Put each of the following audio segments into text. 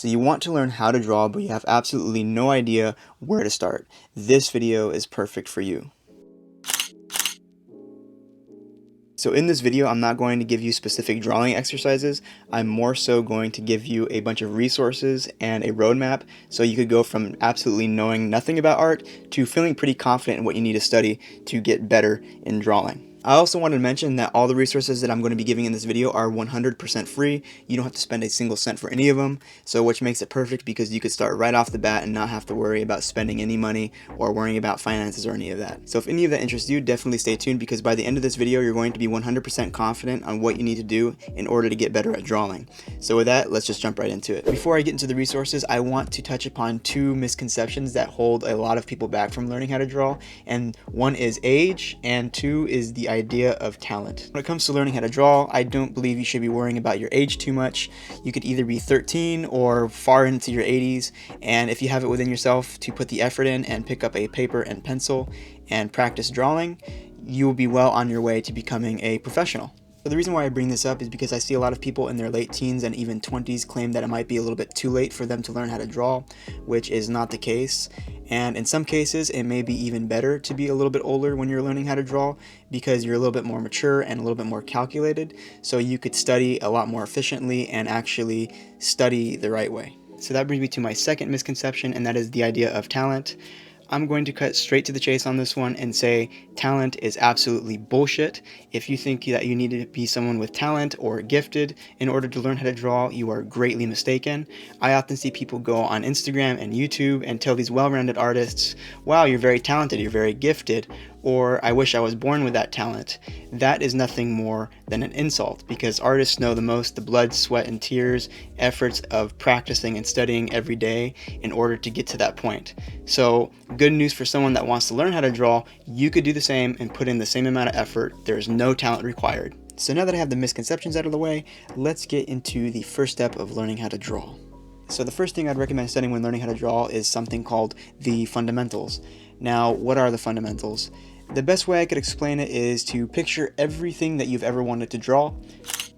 So you want to learn how to draw, but you have absolutely no idea where to start. This video is perfect for you. So in this video, I'm not going to give you specific drawing exercises. I'm more so going to give you a bunch of resources and a roadmap so you could go from absolutely knowing nothing about art to feeling pretty confident in what you need to study to get better in drawing. I also wanted to mention that all the resources that I'm going to be giving in this video are 100% free. You don't have to spend a single cent for any of them, so which makes it perfect because you could start right off the bat and not have to worry about spending any money or worrying about finances or any of that. So if any of that interests you, definitely stay tuned because by the end of this video, you're going to be 100% confident on what you need to do in order to get better at drawing. So with that, let's just jump right into it. Before I get into the resources, I want to touch upon two misconceptions that hold a lot of people back from learning how to draw, and one is age, and two is the idea of talent. When it comes to learning how to draw, I don't believe you should be worrying about your age too much. You could either be 13 or far into your 80s, and if you have it within yourself to put the effort in and pick up a paper and pencil and practice drawing, you will be well on your way to becoming a professional. So the reason why I bring this up is because I see a lot of people in their late teens and even 20s claim that it might be a little bit too late for them to learn how to draw, which is not the case. And in some cases, it may be even better to be a little bit older when you're learning how to draw because you're a little bit more mature and a little bit more calculated, so you could study a lot more efficiently and actually study the right way. So that brings me to my second misconception, and that is the idea of talent. I'm going to cut straight to the chase on this one and say talent is absolutely bullshit. If you think that you need to be someone with talent or gifted in order to learn how to draw, you are greatly mistaken. I often see people go on Instagram and YouTube and tell these well-rounded artists, wow, you're very talented, you're very gifted, or I wish I was born with that talent. That is nothing more than an insult because artists know the most the blood, sweat, and tears, efforts of practicing and studying every day in order to get to that point. So good news for someone that wants to learn how to draw, you could do the same and put in the same amount of effort. There's no talent required. So now that I have the misconceptions out of the way, let's get into the first step of learning how to draw. So the first thing I'd recommend studying when learning how to draw is something called the fundamentals. Now, what are the fundamentals? The best way I could explain it is to picture everything that you've ever wanted to draw.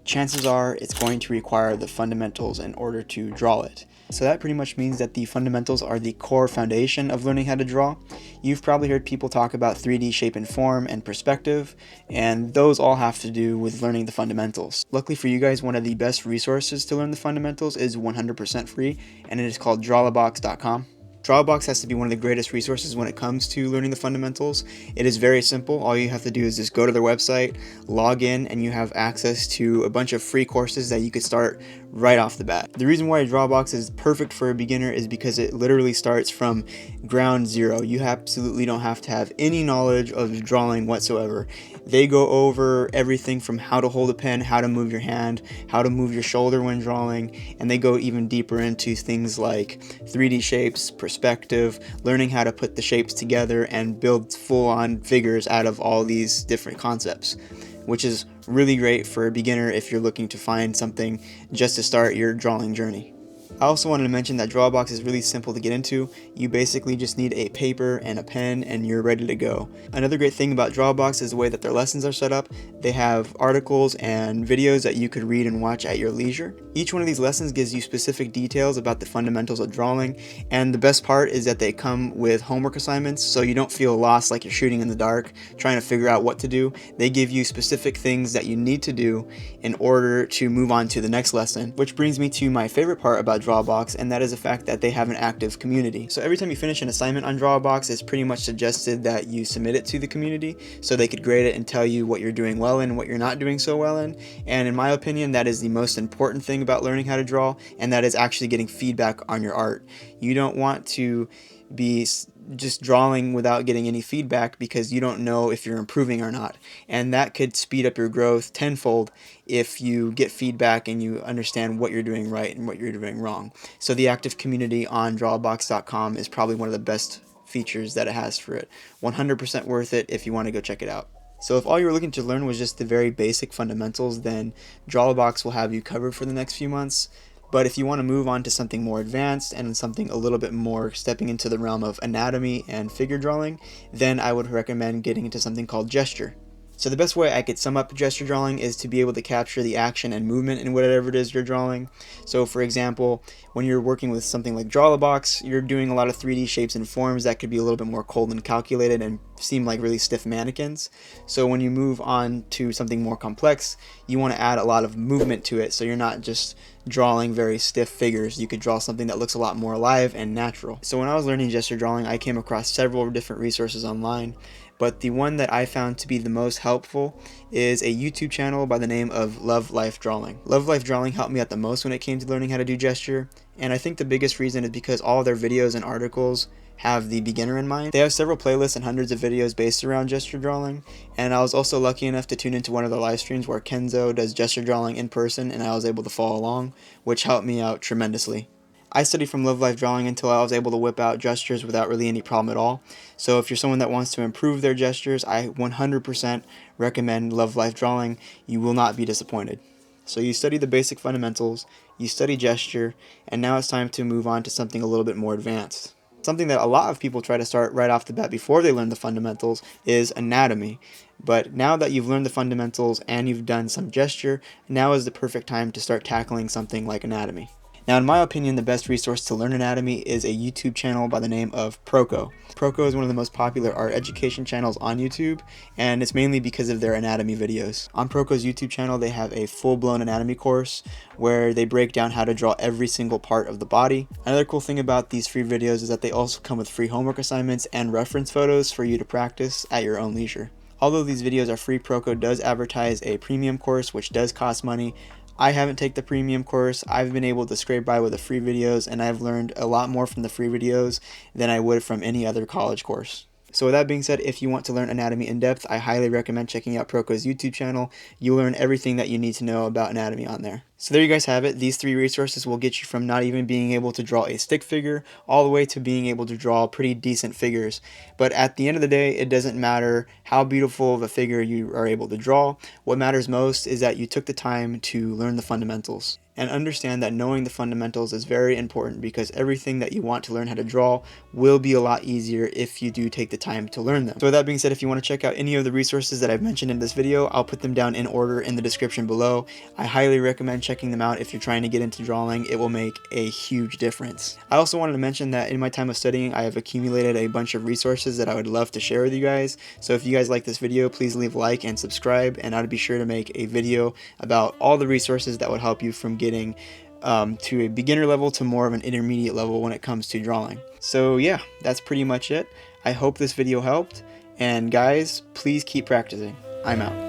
Chances are it's going to require the fundamentals in order to draw it. So that pretty much means that the fundamentals are the core foundation of learning how to draw. You've probably heard people talk about 3D shape and form and perspective, and those all have to do with learning the fundamentals. Luckily for you guys, one of the best resources to learn the fundamentals is 100% free, and it is called drawlabox.com. Drawbox has to be one of the greatest resources when it comes to learning the fundamentals. It is very simple. All you have to do is just go to their website, log in, and you have access to a bunch of free courses that you could start right off the bat. The reason why Drawbox is perfect for a beginner is because it literally starts from ground zero. You absolutely don't have to have any knowledge of drawing whatsoever. They go over everything from how to hold a pen, how to move your hand, how to move your shoulder when drawing, and they go even deeper into things like 3D shapes, perspective, learning how to put the shapes together and build full-on figures out of all these different concepts, which is really great for a beginner if you're looking to find something just to start your drawing journey. I also wanted to mention that Drawbox is really simple to get into. You basically just need a paper and a pen and you're ready to go. Another great thing about Drawbox is the way that their lessons are set up. They have articles and videos that you could read and watch at your leisure. Each one of these lessons gives you specific details about the fundamentals of drawing, and the best part is that they come with homework assignments so you don't feel lost like you're shooting in the dark trying to figure out what to do. They give you specific things that you need to do in order to move on to the next lesson, which brings me to my favorite part about Drawbox, and that is the fact that they have an active community. So every time you finish an assignment on Drawbox, it's pretty much suggested that you submit it to the community so they could grade it and tell you what you're doing well in and what you're not doing so well in. And in my opinion, that is the most important thing about learning how to draw, and that is actually getting feedback on your art. You don't want to be just drawing without getting any feedback because you don't know if you're improving or not, and that could speed up your growth tenfold if you get feedback and you understand what you're doing right and what you're doing wrong. So the active community on drawbox.com is probably one of the best features that it has for it. 100% worth it if you want to go check it out. So if all you were looking to learn was just the very basic fundamentals, then Drawbox will have you covered for the next few months. But if you want to move on to something more advanced and something a little bit more stepping into the realm of anatomy and figure drawing, then I would recommend getting into something called Gesture. So the best way I could sum up gesture drawing is to be able to capture the action and movement in whatever it is you're drawing. So for example, when you're working with something like Draw the Box, you're doing a lot of 3D shapes and forms that could be a little bit more cold and calculated and seem like really stiff mannequins. So when you move on to something more complex, you want to add a lot of movement to it, so you're not just drawing very stiff figures. You could draw something that looks a lot more alive and natural. So when I was learning gesture drawing, I came across several different resources online, but the one that I found to be the most helpful is a YouTube channel by the name of Love Life Drawing. Love Life Drawing helped me out the most when it came to learning how to do gesture, and I think the biggest reason is because all of their videos and articles have the beginner in mind. They have several playlists and hundreds of videos based around gesture drawing, and I was also lucky enough to tune into one of their live streams where Kenzo does gesture drawing in person, and I was able to follow along, which helped me out tremendously. I studied from Love Life Drawing until I was able to whip out gestures without really any problem at all. So if you're someone that wants to improve their gestures, I 100% recommend Love Life Drawing. You will not be disappointed. So you study the basic fundamentals, you study gesture, and now it's time to move on to something a little bit more advanced. Something that a lot of people try to start right off the bat before they learn the fundamentals is anatomy. But now that you've learned the fundamentals and you've done some gesture, now is the perfect time to start tackling something like anatomy. Now, in my opinion, the best resource to learn anatomy is a YouTube channel by the name of Proco. Proco is one of the most popular art education channels on YouTube, and it's mainly because of their anatomy videos. On Proco's YouTube channel, they have a full-blown anatomy course where they break down how to draw every single part of the body. Another cool thing about these free videos is that they also come with free homework assignments and reference photos for you to practice at your own leisure. Although these videos are free, Proco does advertise a premium course, which does cost money. I haven't taken the premium course. I've been able to scrape by with the free videos, and I've learned a lot more from the free videos than I would from any other college course. So with that being said, if you want to learn anatomy in depth, I highly recommend checking out Proco's YouTube channel. You'll learn everything that you need to know about anatomy on there. So there you guys have it. These 3 resources will get you from not even being able to draw a stick figure all the way to being able to draw pretty decent figures. But at the end of the day, it doesn't matter how beautiful of a figure you are able to draw. What matters most is that you took the time to learn the fundamentals. And understand that knowing the fundamentals is very important, because everything that you want to learn how to draw will be a lot easier if you do take the time to learn them. So with that being said, if you want to check out any of the resources that I've mentioned in this video, I'll put them down in order in the description below. I highly recommend checking them out if you're trying to get into drawing. It will make a huge difference. I also wanted to mention that in my time of studying, I have accumulated a bunch of resources that I would love to share with you guys. So if you guys like this video, please leave a like and subscribe, and I'd be sure to make a video about all the resources that would help you from getting to a beginner level to more of an intermediate level when it comes to drawing. So yeah, that's pretty much it. I hope this video helped, and guys, please keep practicing. I'm out.